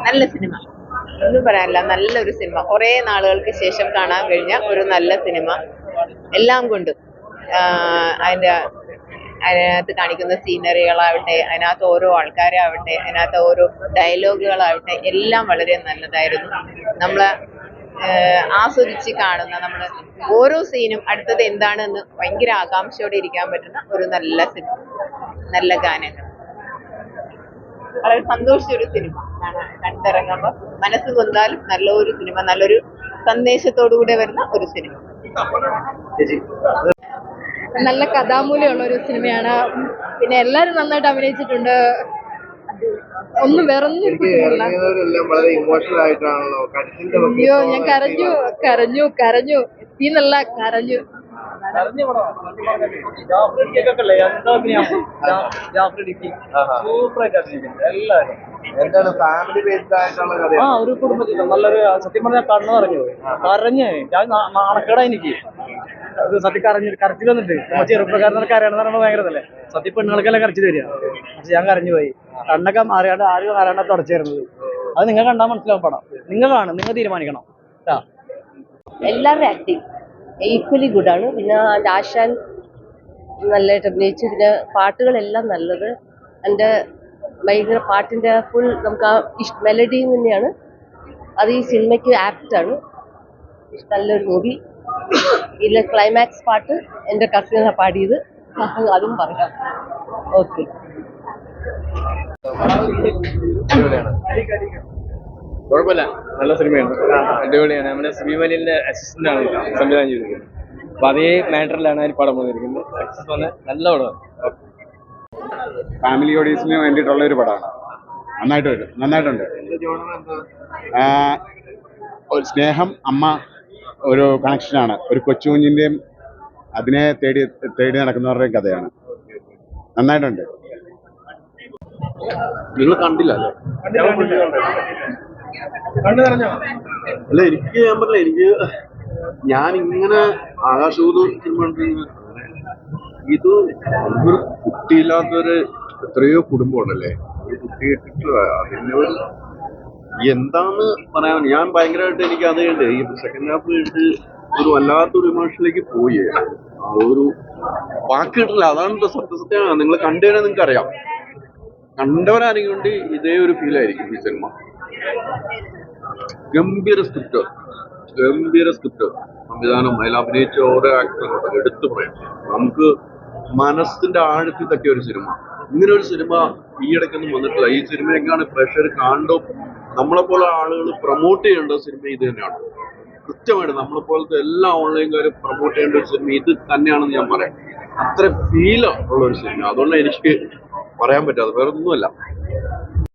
നല്ല സിനിമ, ഒന്നും പറയാനില്ല. നല്ലൊരു സിനിമ, കുറെ നാളുകൾക്ക് ശേഷം കാണാൻ കഴിഞ്ഞ ഒരു നല്ല സിനിമ. എല്ലാം കൊണ്ടും അതിനകത്ത് കാണിക്കുന്ന സീനറികളാവട്ടെ, അതിനകത്ത് ഓരോ ആൾക്കാരാവട്ടെ, അതിനകത്ത് ഓരോ ഡയലോഗുകളാവട്ടെ, എല്ലാം വളരെ നല്ലതായിരുന്നു. നമ്മളെ ആസ്വദിച്ച് കാണുന്ന, നമ്മൾ ഓരോ സീനും അടുത്തത് എന്താണെന്ന് ഭയങ്കര ആകാംക്ഷയോടെ ഇരിക്കാൻ പറ്റുന്ന ഒരു നല്ല സിനിമ, നല്ല ഗാനങ്ങൾ, വളരെ സന്തോഷിച്ചൊരു സിനിമ കണ്ടിറങ്ങുമ്പോൾ മനസ്സ് കൊണ്ടാലും നല്ലൊരു സിനിമ, നല്ലൊരു സന്ദേശത്തോടു കൂടെ വരുന്ന ഒരു സിനിമ. നല്ല കഥാമൂല്യമുള്ള ഒരു സിനിമയാണ്. പിന്നെ എല്ലാരും നന്നായിട്ട് അഭിനയിച്ചിട്ടുണ്ട്. ഒന്നും വേറൊന്നും അയ്യോ, ഞാൻ കരഞ്ഞു കരഞ്ഞു കരഞ്ഞു സീനല്ല കരഞ്ഞു. എന്താണ് ഫാമിലി ബേസ്ഡ് ആയിട്ടുള്ള കഥ? ഒരു കുടുംബത്തിൽ നല്ലൊരു, സത്യം പറഞ്ഞാൽ കണ്ണു പറഞ്ഞു കരഞ്ഞ് ഞാൻ നാണക്കേടാ എനിക്ക്. അത് സത്യം കരച്ചിൽ വന്നിട്ട് നമ്മൾ ചെറുപ്പക്കാരനൊക്കെ കരയണമെന്ന് പറയുന്നത് ഭയങ്കരതല്ലേ. സത്യം പെണ്ണുങ്ങൾക്കെല്ലാം കരച്ചിൽ വരിക. പക്ഷെ ഞാൻ കരഞ്ഞു പോയി. കണ്ണൊക്കെ അറിയാണ്ട് ആരും അറിയാണ്ട് തുടച്ചേരുന്നത്. അത് നിങ്ങൾ കണ്ടാൽ മനസ്സിലാവും പടം. നിങ്ങൾ കാണും, നിങ്ങൾ തീരുമാനിക്കണം. എല്ലാവരുടെ ആക്ടിങ് ഈക്വലി ഗുഡാണ്. പിന്നെ ആശാൻ നല്ലതായിട്ട് അഭിനയിച്ചു. പിന്നെ പാട്ടുകളെല്ലാം നല്ലത്. എൻ്റെ ഭയങ്കര പാട്ടിൻ്റെ ഫുൾ നമുക്ക് ആ മെലഡിയും തന്നെയാണ്. അത് ഈ സിനിമയ്ക്ക് ആപ്റ്റാണ്. നല്ലൊരു മൂവി. ഇതിലെ ക്ലൈമാക്സ് പാട്ട് എൻ്റെ കസിനാണ് പാടിയത്, അതും പറയാം. ഓക്കെ, കുഴപ്പമില്ല, നല്ല സിനിമയാണ്, അടിപൊളിയാണ്. നമ്മുടെ ശ്രീവലിന്റെ അസിസ്റ്റന്റ് ആണ് സംവിധാനം ചെയ്തിരിക്കുന്നത്. അപ്പൊ അതേ മാറ്ററിലാണ് അതിൽ പടം വന്നിരിക്കുന്നത്. സക്സസ് വന്ന് നല്ല പടമാണ്. ഫാമിലി ഓഡിയൻസിന് വേണ്ടിയിട്ടുള്ള ഒരു പടമാണ്. നന്നായിട്ടുണ്ട്. ഒരു സ്നേഹം, അമ്മ, ഒരു കണക്ഷനാണ്. ഒരു കൊച്ചുകുഞ്ഞിൻ്റെയും അതിനെ തേടി നടക്കുന്നവരുടെയും കഥയാണ്. നന്നായിട്ടുണ്ട്. നിങ്ങൾ കണ്ടില്ല അല്ലേ? അല്ല, എനിക്ക് ഞാൻ പറഞ്ഞില്ല, ഞാൻ ഇങ്ങനെ ആകാശബോധം സിനിമ ഇത് ഒരു കുട്ടിയില്ലാത്തൊരു എത്രയോ കുടുംബം ഉണ്ടല്ലേ. ഒരു കുട്ടി ഇട്ടിട്ട് അതിൻ്റെ ഒരു എന്താന്ന് പറയാൻ ഞാൻ ഭയങ്കരമായിട്ട് എനിക്ക് അത് കണ്ട് ഈ സെക്കൻഡ് ഹാഫ് കഴിഞ്ഞിട്ട് ഒരു വല്ലാത്തൊരു ഇമോഷനിലേക്ക് പോയി. ഒരു വാക്ക് കിട്ടില്ല. അതാണ് സത്യസത്യമാണ്. നിങ്ങൾ കണ്ടുകഴിഞ്ഞാൽ നിങ്ങൾക്ക് അറിയാം. കണ്ടവരാരെങ്കിലും കൊണ്ട് ഇതേ ഒരു ഫീൽ ആയിരിക്കും ഈ സിനിമ. ഗംഭീര സ്ക്രിപ്റ്റ്, സംവിധാനം, അതിൽ അഭിനയിച്ച ഓരോ ആക്ടറും എടുത്തു പറയാം. നമുക്ക് മനസ്സിന്റെ ആഴത്തിൽ തട്ടിയ ഒരു സിനിമ. ഇങ്ങനെ ഒരു സിനിമ ഈ ഇടയ്ക്കൊന്നും വന്നിട്ടില്ല. ഈ സിനിമയൊക്കെയാണ് പ്രഷർ കാണുമ്പോൾ നമ്മളെപ്പോലെ ആളുകൾ പ്രൊമോട്ട് ചെയ്യേണ്ട സിനിമ ഇത് തന്നെയാണ്. കൃത്യമായിട്ട് നമ്മളെപ്പോലത്തെ എല്ലാ ഓൺലൈൻകാരും പ്രൊമോട്ട് ചെയ്യേണ്ട ഒരു സിനിമ ഇത് തന്നെയാണെന്ന് ഞാൻ പറയാം. അത്ര ഫീൽ ഉള്ള ഒരു സിനിമ. അതുകൊണ്ട് എനിക്ക് പറയാൻ പറ്റാതെ വേറെ ഒന്നുമല്ല.